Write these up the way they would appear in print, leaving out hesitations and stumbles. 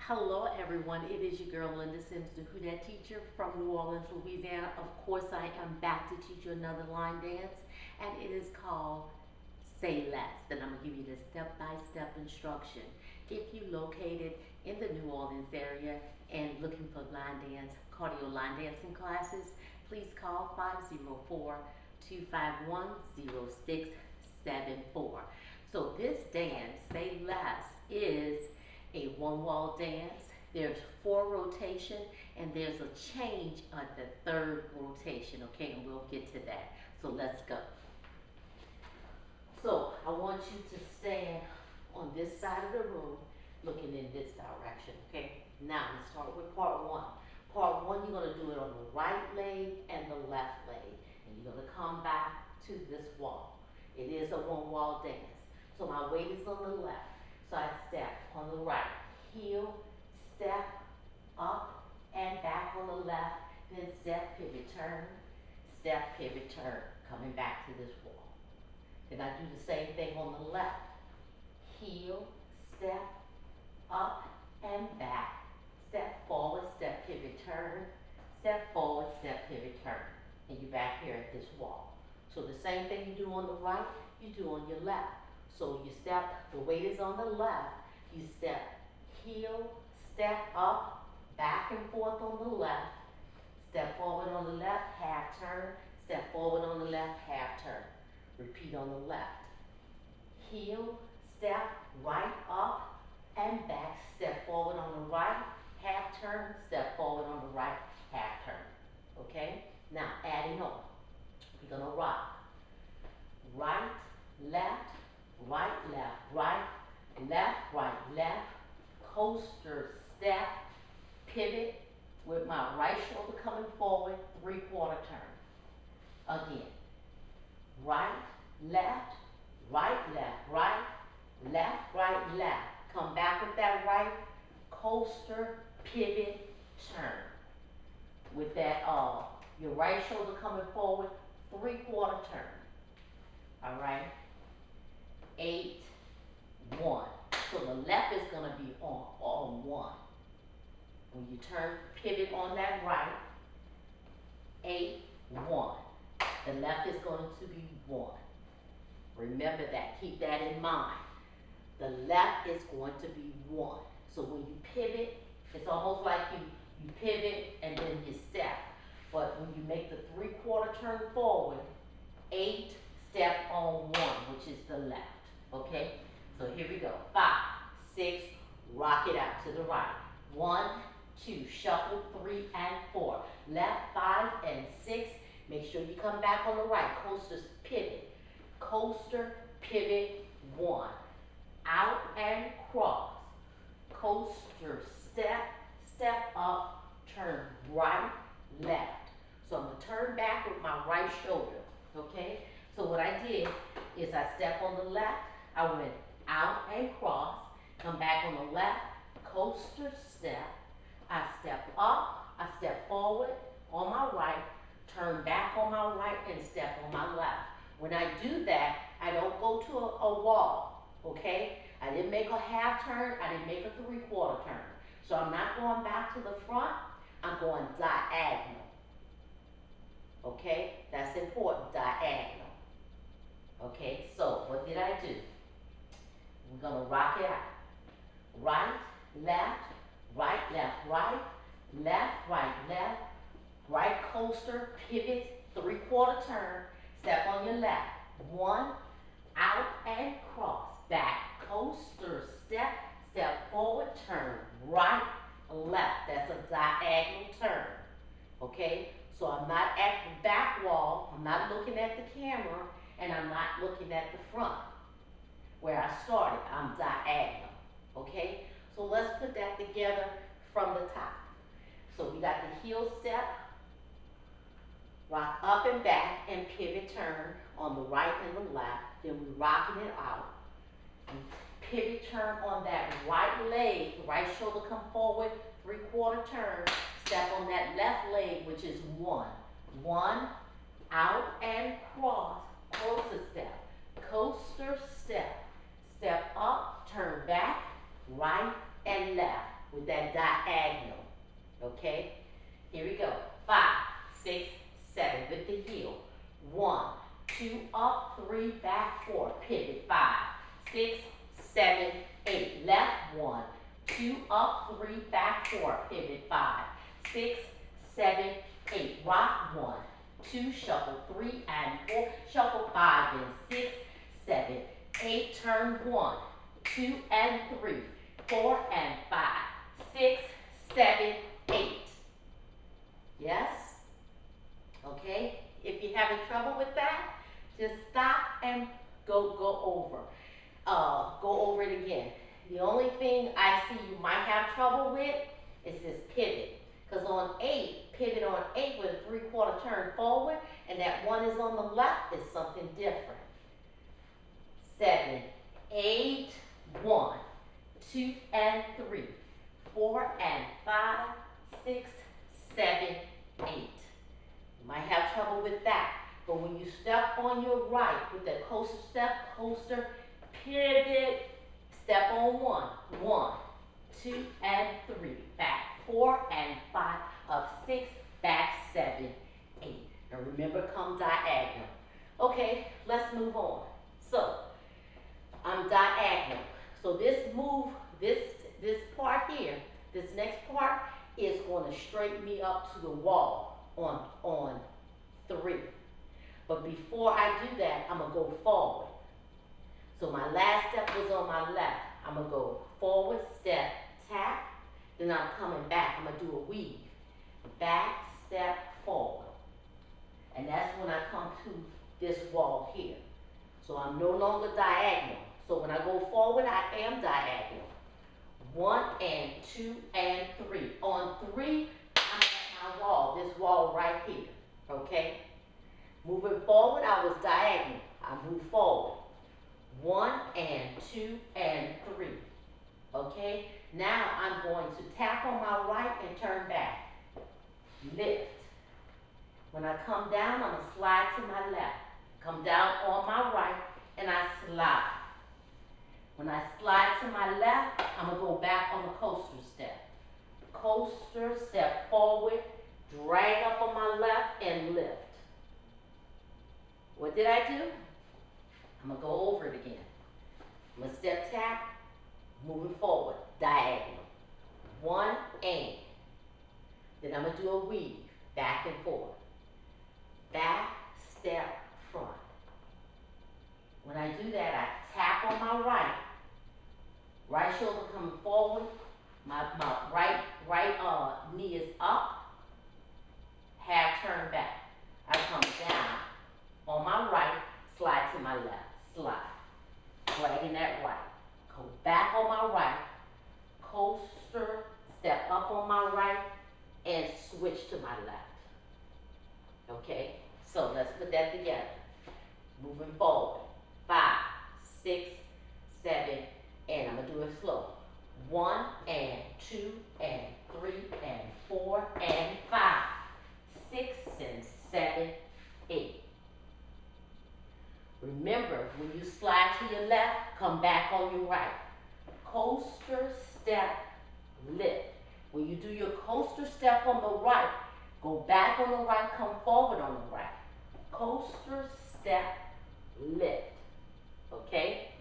Hello everyone, it is your girl Linda Sims, the Who Dat teacher from New Orleans, Louisiana. Of course, I am back to teach you another line dance, and it is called Say Less. And I'm going to give you the step-by-step instruction. If you located in the New Orleans area and looking for line dance, cardio line dancing classes, please call 504-251-0674. So this dance, Say Less, is a one wall dance. There's 4 rotation and there's a change at the 3rd rotation, okay, and we'll get to that. So let's go. So I want you to stand on this side of the room looking in this direction, okay? Now let's start with part 1. Part 1, you're going to do it on the right leg and the left leg, and you're going to come back to this wall. It is a one wall dance. So my weight is on the left. So I step on the right, heel, step, up, and back on the left, then step, pivot, turn, coming back to this wall. Then I do the same thing on the left, heel, step, up, and back, step forward, step, pivot, turn, step forward, step, pivot, turn, and you're back here at this wall. So the same thing you do on the right, you do on your left. So you step, the weight is on the left, you step heel, step up, back and forth on the left, step forward on the left, half turn, step forward on the left, half turn. Repeat on the left. Heel, step, right up and back, step forward on the right, half turn, step forward on the right, half turn. Okay? Now adding on. We're gonna rock. Right, left, right, left, right, left, coaster, step, pivot with my right shoulder coming forward, 3/4 turn. Again, right, left, right, left. Come back with that right, coaster, pivot, turn. With that, your right shoulder coming forward, 3/4 turn. All right? 8, 1. So the left is going to be on 1. When you turn, pivot on that right, 8, 1. The left is going to be 1. Remember that. Keep that in mind. The left is going to be 1. So when you pivot, it's almost like you pivot and then you step. But when you make the 3/4 turn forward, 8, step on 1, which is the left. Okay? So here we go. 5, 6, rock it out to the right. 1, 2, shuffle 3 and 4. Left, 5 and 6. Make sure you come back on the right. Coaster, pivot. Coaster, pivot, 1. Out and cross. Coaster, step up, turn right, left. So I'm going to turn back with my right shoulder. Okay? So what I did is I step on the left, I went out and cross, come back on the left, coaster step, I step up, I step forward on my right, turn back on my right, and step on my left. When I do that, I don't go to a wall, okay? I didn't make a half turn, I didn't make a 3/4 turn. So I'm not going back to the front, I'm going diagonal. Okay? That's important, diagonal. Okay, so what did I do? We're going to rock it out. Right, left, left, right coaster, pivot, 3/4 turn, step on your left. 1, out and cross, back, coaster, step forward, turn, right, left. That's a diagonal turn. Okay, so I'm not at the back wall, I'm not looking at the camera, and I'm not looking at the front where I started. I'm diagonal. Okay? So let's put that together from the top. So we got the heel step, rock up and back, and pivot turn on the right and the left. Then we're rocking it out. And pivot turn on that right leg, right shoulder come forward, 3/4 turn. Step on that left leg, which is 1. 1, out and cross. Coaster step, coaster step, step up, turn back, right and left. with that diagonal. Okay? Here we go. 5, 6, 7 with the heel. 1, 2 up, 3 back, 4. Pivot. 5, 6, 7, 8. Left. 1, 2 up, 3 back, 4. Pivot. 5, 6, 7, 8. Rock. 1, 2, shuffle. 3 and 4. Shuffle. 5 and 6, 7, 8. Turn. 1, 2 and 3. 4 and 5, 6, 7, 8. Yes? Okay? If you're having trouble with that, just stop and go over. Go over it again. The only thing I see you might have trouble with is this pivot. Because on 8, pivot on 8 with a 3/4 turn forward, and that 1 is on the left is something different. 7, 8, 1, 2 and 3, 4 and 5, 6, 7, 8. You might have trouble with that. But when you step on your right with that coaster step, coaster, pivot, step on 1, 1, 2 and 3, back 4 and 5, up 6, back 7, 8. And remember, come diagonal. Okay, let's move on. So, I'm diagonal. So this move, this part here, this next part is going to straighten me up to the wall on 3. But before I do that, I'm going to go forward. So my last step was on my left. I'm going to go forward, step, tap. Then I'm coming back. I'm going to do a weave. Back, step, forward. And that's when I come to this wall here. So I'm no longer diagonal. So when I go forward, I am diagonal. 1 and 2 and 3. On 3, I'm at my wall, this wall right here, okay? Moving forward, I was diagonal. I move forward. 1 and 2 and 3, okay? Now I'm going to tap on my right and turn back. Lift. When I come down, I'm going to slide to my left. Come down on my right, and I slide. When I slide to my left, I'm going to go back on the coaster step. Coaster, step forward, drag up on my left, and lift. What did I do? I'm going to go over it again. I'm going to step tap, moving forward, diagonal. 1 and. Then I'm going to do a weave, back and forth. Back, step, front. When I do that, I tap on my right. Right shoulder coming forward. My right knee is up. Half turn back. I come down on my right, slide to my left. Slide. Dragging that right. Go back on my right. Coaster, step up on my right, and switch to my left. Okay? So let's put that together. Moving forward. 5, 6, 7, and I'm going to do it slow. 1 and 2 and 3 and 4 and 5, 6 and 7, 8. Remember, when you slide to your left, come back on your right. Coaster, step, lift. When you do your coaster step on the right, go back on the right, come forward on the right. Coaster, step, lift. Okay?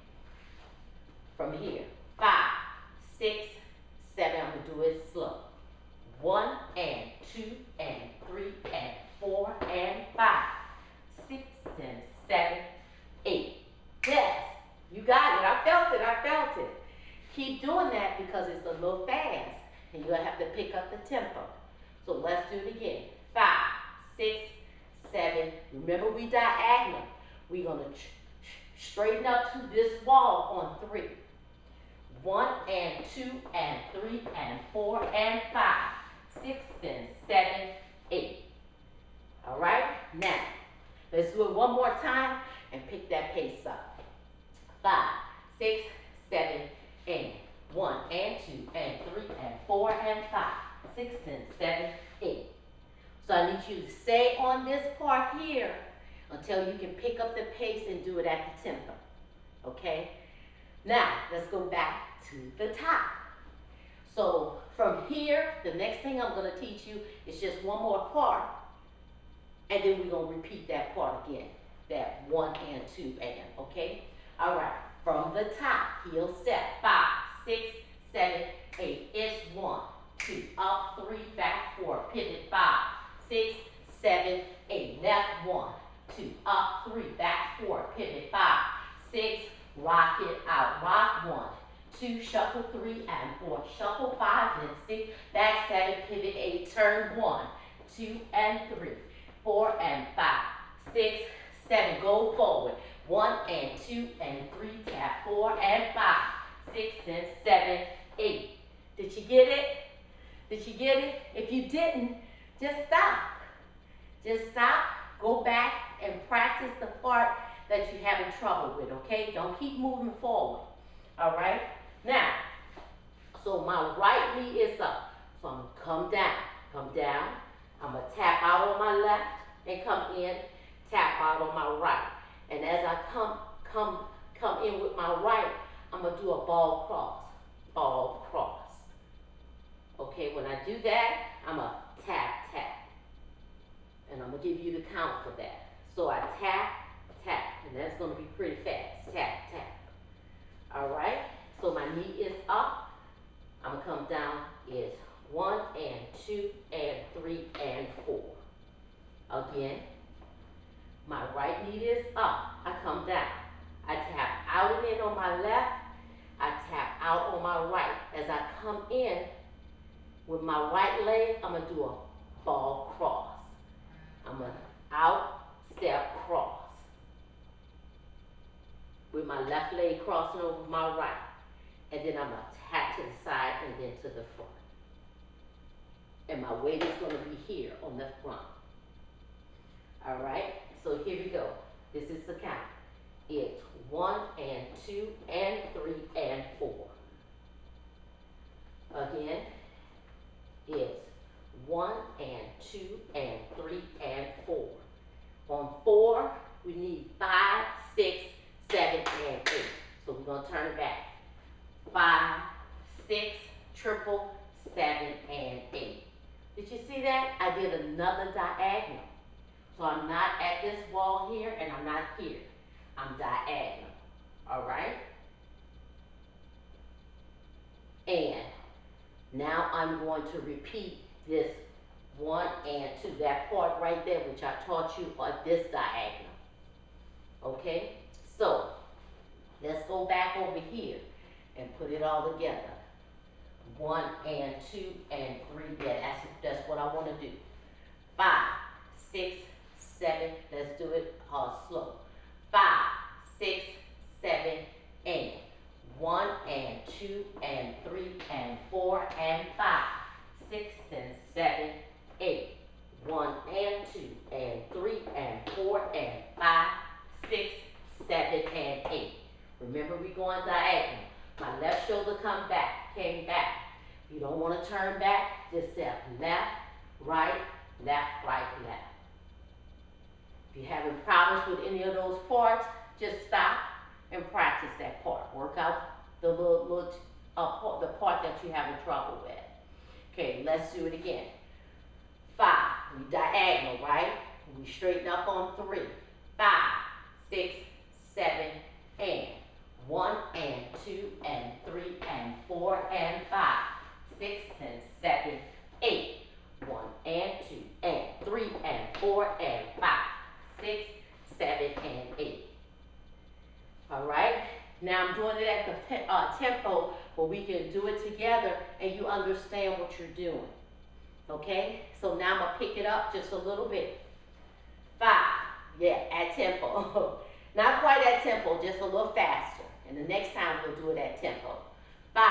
From here, 5, 6, 7, I'm going to do it slow. 1 and 2 and 3 and 4 and 5, 6 and 7, 8. Yes, you got it. I felt it. Keep doing that because it's a little fast and you'll have to pick up the tempo. So let's do it again. 5, 6, 7. Remember, we diagonal. We're going to straighten up to this wall on 3. 1 and 2 and 3 and 4 and 5, 6 and 7, 8. All right? Now, let's do it one more time and pick that pace up. 5, 6, 7, and 1 and 2 and 3 and 4 and 5, 6 and 7, 8. So I need you to stay on this part here until you can pick up the pace and do it at the tempo. Okay? Now, let's go back to the top. So the next thing I'm gonna teach you is just one more part, and then we're gonna repeat that part again. That 1 and 2 and, okay? All right, from the top, heel step, 5, 6, 7, 8. It's 1, 2, up, 3, back, 4, pivot, 5, 6, 7, 8. Left, 1, 2, up, 3, back, 4, pivot, 5, 6, rock it out. Rock 1, 2, shuffle 3 and 4, shuffle 5 and 6, back 7, pivot 8, turn 1, 2 and 3, 4 and 5, 6, 7, go forward, 1 and 2 and 3, tap 4 and 5, 6 and 7, 8. Did you get it? Did you get it? If you didn't, just stop. Just stop, go back and practice the part that you're having trouble with, okay? Don't keep moving forward, all right? Now, so my right knee is up. So I'm gonna come down. I'm gonna tap out on my left and come in, tap out on my right. And as I come in with my right, I'm gonna do a ball cross. Okay, when I do that, I'm gonna tap. And I'm gonna give you the count for that. So I tap, and that's gonna be pretty fast. Tap. All right, so my knee is up. I'm gonna come down, is 1 and 2 and 3 and 4. Again, my right knee is up. I come down. I tap out and in on my left. I tap out on my right. As I come in with my right leg, I'm gonna do a ball cross. I'm gonna out, step, cross. With my left leg crossing over my right. And then I'm gonna tap to the side and then to the front. And my weight is gonna be here on the front. All right, so here we go. This is the count. It's 1 and 2 and 3 and 4. Again, it's 1 and 2 and 3 and 4. On 4, we need 5, 6, 7, and 8. So we're gonna turn it back. 5, 6, triple, 7, and 8. Did you see that? I did another diagonal. So I'm not at this wall here and I'm not here. I'm diagonal, all right? And now I'm going to repeat this 1 and 2, that part right there which I taught you on this diagonal, okay? So let's go back over here and put it all together. 1 and 2 and 3, yeah, that's what I want to do. 5, 6, 7, let's do it slow. 5, 6, 7, and 1 and 2 and 3 and 4 and 5, 6 and 7, 8. 1 and 2 and 3 and 4 and 5, 6, 7, and 8. Remember, we going diagonal. My left shoulder came back. You don't want to turn back, just step left, right, left, right, left. If you're having problems with any of those parts, just stop and practice that part. Work out the the part that you're having trouble with. Okay, let's do it again. 5, we diagonal, right? We straighten up on 3. 5, 6, 7, and 1 and 2 and 3 and 4 and 5, 6 and 7, 8. 1 and 2 and 3 and 4 and 5, 6, 7, and 8. All right? Now I'm doing it at the tempo where we can do it together and you understand what you're doing. Okay? So now I'm going to pick it up just a little bit. 5. Yeah, at tempo. Not quite at tempo, just a little faster. And the next time we'll do it at tempo. 5,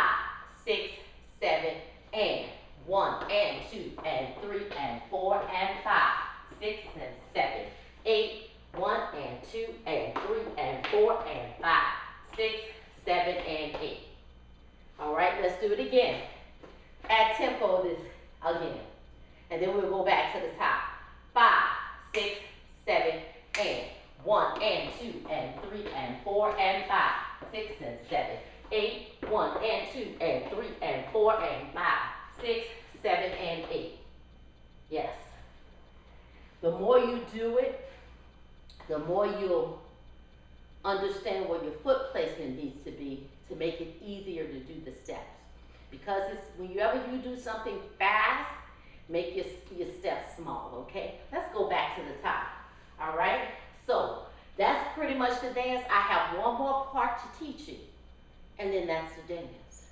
6, 7, and 1 and 2 and 3 and 4 and 5, 6 and 7, 8. 1 and 2 and 3 and 4 and 5, 6, 7, and 8. All right, let's do it again. At tempo this again. And then we'll go back to the top. 5, 6, 7, and 1 and 2 and 3 and 4 and 5, 6 and 7, 8. 1 and 2 and 3 and 4 and 5, 6, 7, The more you do it, the more you'll understand where your foot placement needs to be to make it easier to do the steps. Because whenever you do something fast, make your steps small, okay? Let's go back to the top, all right? So that's pretty much the dance. I have one more part to teach you, and then that's the dance.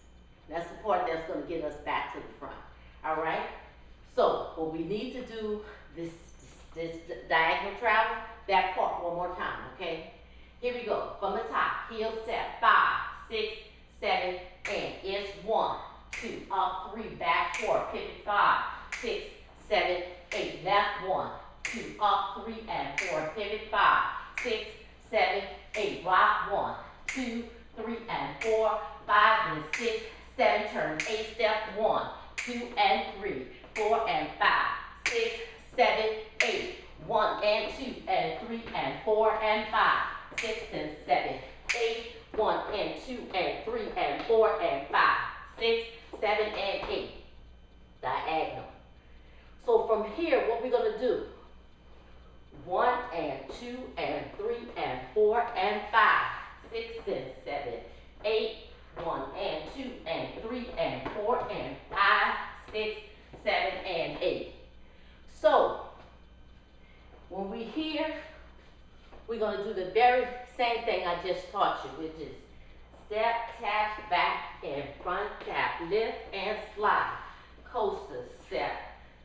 That's the part that's gonna get us back to the front, all right? So what we need to do, this diagonal travel, that part one more time, okay? Here we go, from the top, heel step, 5, 6, 7, and it's 1, 2, up, 3, back, 4, pivot, 5, 6, 7, 8, left, 1, 2, up, 3, and 4, pivot, 5, 6, 7, 8, rock, 1, 2, 3, and 4, 5, and 6, 7, turn, 8, step, 1, 2, and 3, 4, and 5, 6, 7, 8, 1, and 2, and 3, and 4, and 5, 6, and 7, 8, 1, and 2, and 3, and 4, and 5, 6, 7, and 8, diagonal. So from here, what we're gonna do, 1, and 2, and 3, and 4, and 5, 6, and 7, 8, 1, and 2, and 3, and 4, and 5, 6, 7, and 8. So, when we here, we're gonna do the very same thing I just taught you, which is step, tap, back, and front, tap, lift, and slide. Coaster, step,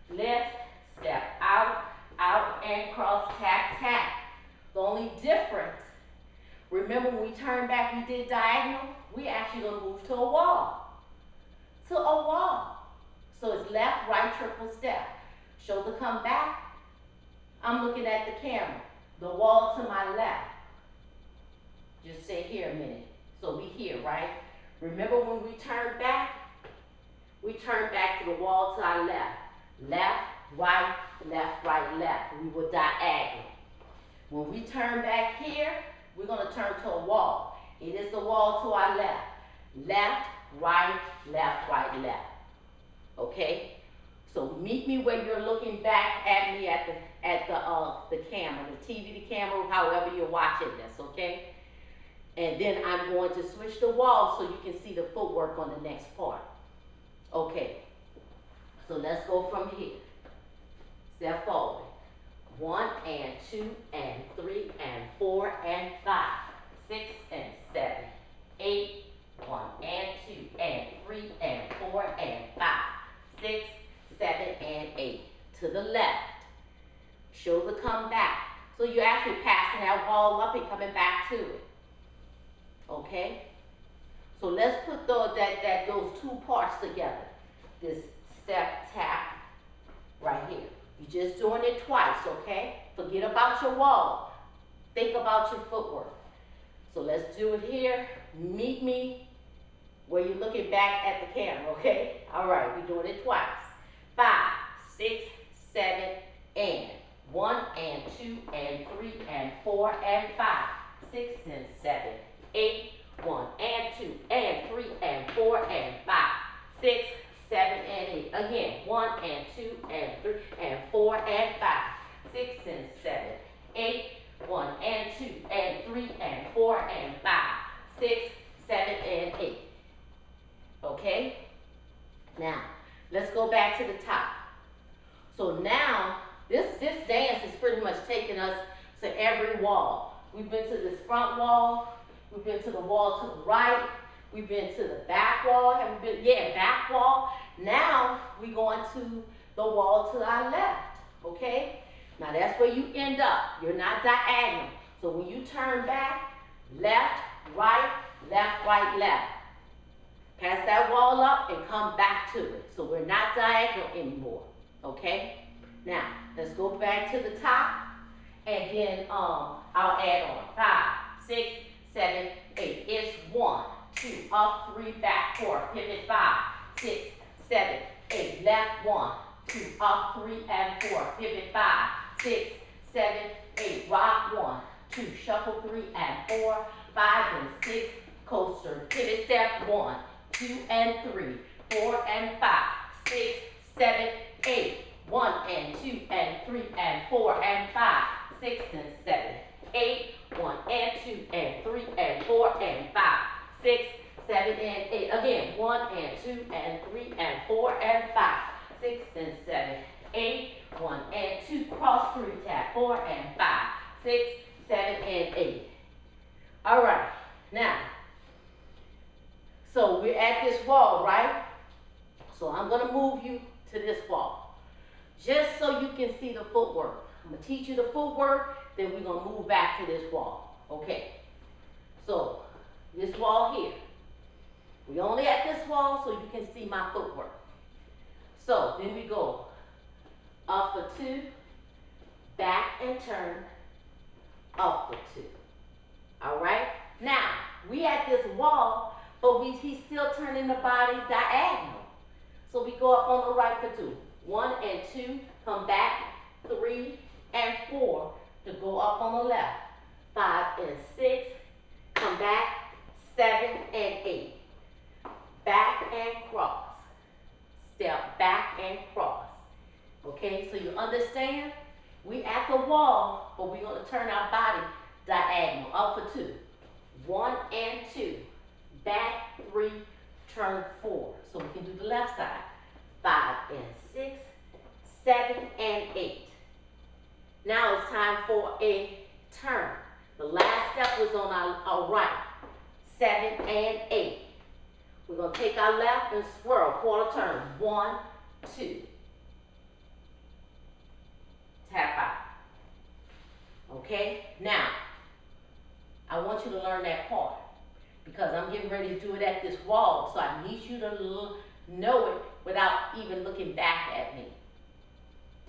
lift, step, out, and cross, tap, tap. The only difference, remember when we turned back, we did diagonal, we actually gonna move to a wall. To a wall. So it's left, right, triple step. Shoulder come back. I'm looking at the camera. The wall to my left. Just stay here a minute. So we here, right? Remember when we turned back? We turned back to the wall to our left. Left, right, left. We were diagonal. When we turn back here, we're gonna turn to a wall. It is the wall to our left. Left, right, left. Okay? So meet me where you're looking back at me at the camera, the TV, the camera, however you're watching this, okay? And then I'm going to switch the wall so you can see the footwork on the next part. Okay. So let's go from here. Step forward. 1, and 2, and 3, and 4, and 5, 6, and 7, 8, 1, and 2, and 3, and 4, and 5, 6, 7, and 8. To the left. Shoulder come back. So you're actually passing that wall up and coming back to it. Okay? So let's put those two parts together. This step, tap, right here. You're just doing it twice, okay? Forget about your wall. Think about your footwork. So let's do it here. Meet me where you're looking back at the camera, okay? All right, we're doing it twice. 5, 6, 7, and 1, and 2, and 3, and 4, and 5, 6, and 7, 8, 1, and 2, and 3, and 4, and 5, 6, 7, and 8. Again, 1, and 2, and 3, and 4, and 5, 6, and 7, 8, 1, and 2, and 3, and 4, and 5, 6, 7, and 8. Okay? Now, let's go back to the top. So now, this dance is pretty much taking us to every wall. We've been to this front wall. We've been to the wall to the right. We've been to the back wall. Have we been? Yeah, back wall. Now, we're going to the wall to our left. Okay? Now, that's where you end up. You're not diagonal. So when you turn back, left, right, left. Pass that wall up and come back to it. So we're not diagonal anymore. Okay? Now, let's go back to the top. And then I'll add on 5, 6, 7, 8. It's 1, 2, up, 3, back, 4. Pivot 5, 6, 7, 8. Left 1, 2, up, 3, and 4. Pivot 5, 6, 7, 8. Rock 1, 2. Shuffle 3 and 4, 5 and 6. Coaster. Pivot step 1, 2, and 3, 4, and 5, 6, 7, 8. 1 and 2 and 3 and 4 and 5, 6 and 7, 8, 1 and 2 and 3 and 4 and 5, 6, 7 and 8. Again, 1 and 2 and 3 and 4 and 5, 6 and 7, 8, 1 and 2, cross 3, tap 4 and 5, 6, 7 and 8. All right, now, so we're at this wall, right? So I'm gonna move you to this wall, just so you can see the footwork. I'm gonna teach you the footwork, then we're gonna move back to this wall, okay? So, this wall here. We only at this wall so you can see my footwork. So, then we go up for 2, back and turn, up for 2. All right? Now, we at this wall, but he's still turning the body diagonal. So we go up on the right for 2. 1 and 2, come back, 3 and 4 to go up on the left. 5 and 6, come back, 7 and 8. Back and cross. Step back and cross. Okay, so you understand? We at the wall, but we're going to turn our body diagonal. Up for 2. 1 and 2. Back, 3, turn 4. So we can do the left side. 5 and 6, 7 and 8. Now it's time for a turn. The last step was on our right. 7 and 8. We're going to take our left and swirl, quarter turn. 1, 2. Tap out. Okay? Now, I want you to learn that part because I'm getting ready to do it at this wall, so I need you to know it without even looking back at me.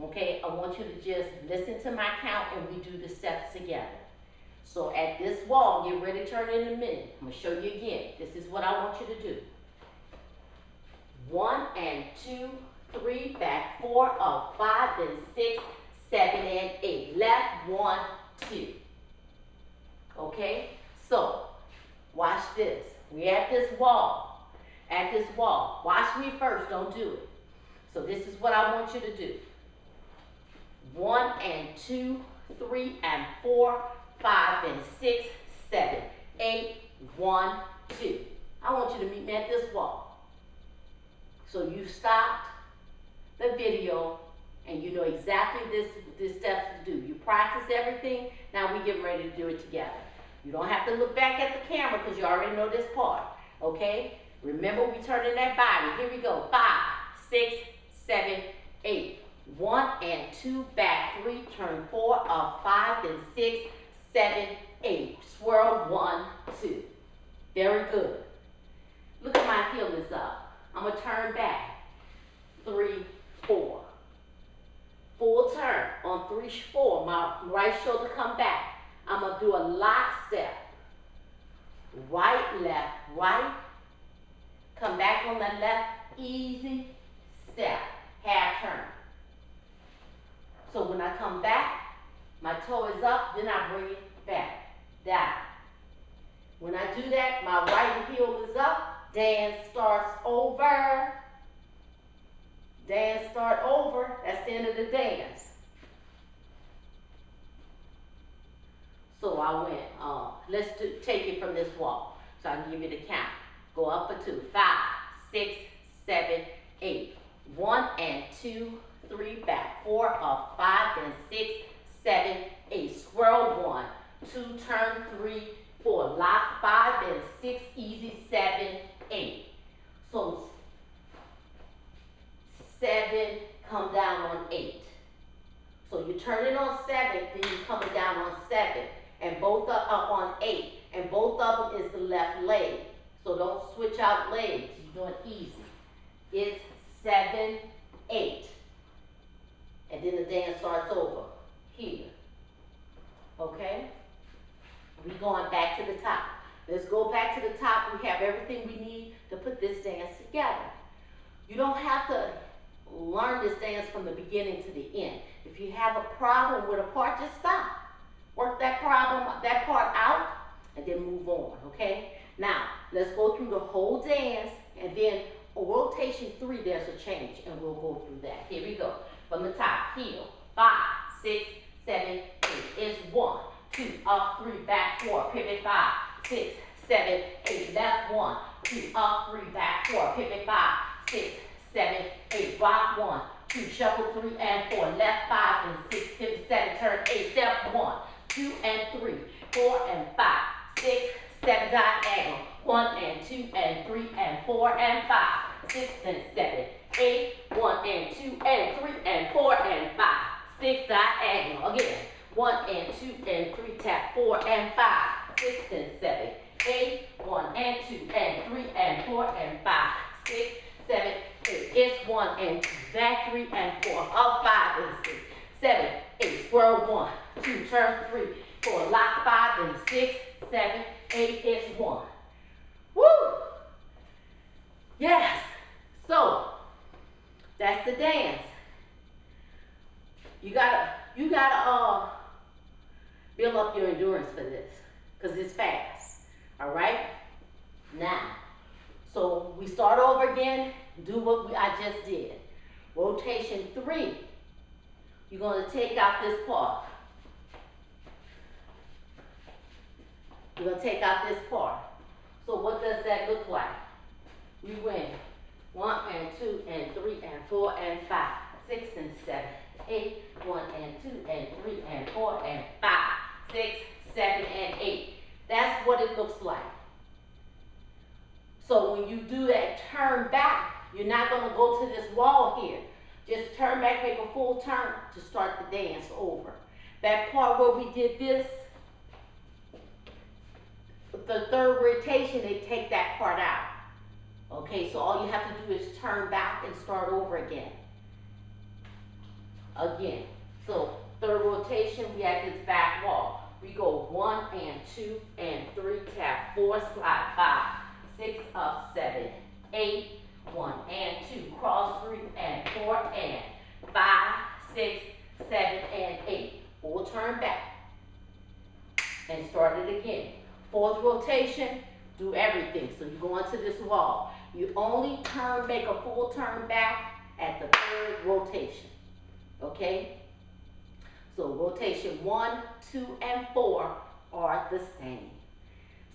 Okay? I want you to just listen to my count and we do the steps together. So at this wall, get ready to turn in a minute. I'm going to show you again. This is what I want you to do. 1 and 2, 3, back 4, up 5 and 6, 7 and 8. Left, 1, 2. Okay? So, watch this. We're at this wall. At this wall. Watch me first. Don't do it. So this is what I want you to do. 1 and 2, 3 and 4, 5 and 6, 7, 8, 1, 2. I want you to meet me at this wall. So you stopped the video and you know exactly this steps to do. You practice everything. Now we get ready to do it together. You don't have to look back at the camera because you already know this part. Okay? Remember, we turn in that body. Here we go. 5, 6, 7, 8. 1 and 2, back 3, turn 4, up 5 and 6, 7, 8. Swirl 1, 2. Very good. Look at my heel is up. I'm going to turn back. 3, 4. Full turn. On 3, 4, my right shoulder come back. I'm going to do a lock step. Right, left, right. Come back on the left. Easy step. Half turn. So when I come back, my toe is up, then I bring it back, down. When I do that, my right heel is up, dance starts over. Dance start over, that's the end of the dance. So I went, let's take it from this wall. So I can give you the count. Go up for 2, 5, 6, 7, 8. 1 and 2, 3, back 4, up 5 and 6, 7, 8. Swirl 1, 2, turn 3, 4. Lock 5 and 6, easy 7, 8. So 7, come down on 8. So you're turning on 7, then you're coming down on 7. And both are up on 8. And both of them is the left leg. So don't switch out legs. You're doing easy. It's 7, 8. And then the dance starts over here. Okay? We're going back to the top. Let's go back to the top. We have everything we need to put this dance together. You don't have to learn this dance from the beginning to the end. If you have a problem with a part, just stop. Work that part out, and then move on, okay? Now, let's go through the whole dance, and then on rotation 3, there's a change, and we'll go through that. Here we go. from the top. Heel, 5, 6, 7, 8. It's 1, 2, up, 3, back, 4. Pivot 5, 6, 7, 8. Left 1, 2, up, 3, back, 4. Pivot 5, 6, 7, 8. Rock 1, 2, shuffle 3 and 4. Left 5 and 6, pivot 7, turn 8. Step 1, 2 and 3, 4 and 5, 6, 7 diagonal. 1 and 2 and 3 and 4 and 5, 6 and 7, 8. 1 and 2 and 3 and 4 and 5, 6 diagonal. Again, 1 and 2 and 3, tap 4 and 5, 6 and 7, 8. 1 and 2 and 3 and 4 and 5, 6, 7, 8. It's 1 and 2, back 3 and 4, up 5 and 6, 7, 8. Swirl 1, 2, turn 3, 4, lock 5 and 6, 7, 8. It's 1. Woo! Yes. So that's the dance. You gotta build up your endurance for this, because it's fast. All right. Now, so we start over again. Do what I just did. Rotation 3. You're gonna take out this part. You're gonna take out this part. So what does that look like? We went 1 and 2 and 3 and 4 and 5, 6 and 7, 8. 1 and 2 and 3 and 4 and 5, 6, 7 and 8. That's what it looks like. So when you do that turn back, you're not going to go to this wall here. Just turn back, make a full turn to start the dance over. That part where we did this, the third rotation, they take that part out. Okay, so all you have to do is turn back and start over again. Again, so third rotation, we have this back wall. We go 1 and 2 and 3, tap 4, slide 5, 6, up 7, 8, 1 and 2, cross 3 and 4 and 5, 6, 7 and 8. Full turn back and start it again. Fourth rotation, do everything. So you go into this wall. You only make a full turn back at the third rotation. Okay? So rotation 1, 2, and 4 are the same.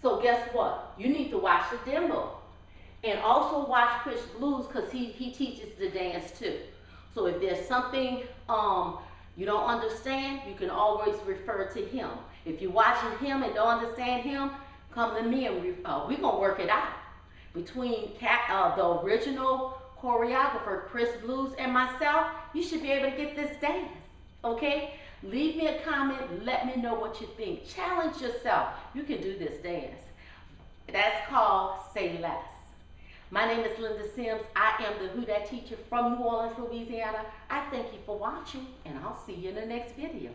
So guess what? You need to watch the demo. And also watch Chris Blues, because he teaches the dance too. So if there's something you don't understand, you can always refer to him. If you're watching him and don't understand him, come to me and we're going to work it out. Between the original choreographer, Chris Blues, and myself, you should be able to get this dance, okay? Leave me a comment, let me know what you think. Challenge yourself. You can do this dance. That's called Say Less. My name is Linda Sims. I am the Who Dat teacher from New Orleans, Louisiana. I thank you for watching, and I'll see you in the next video.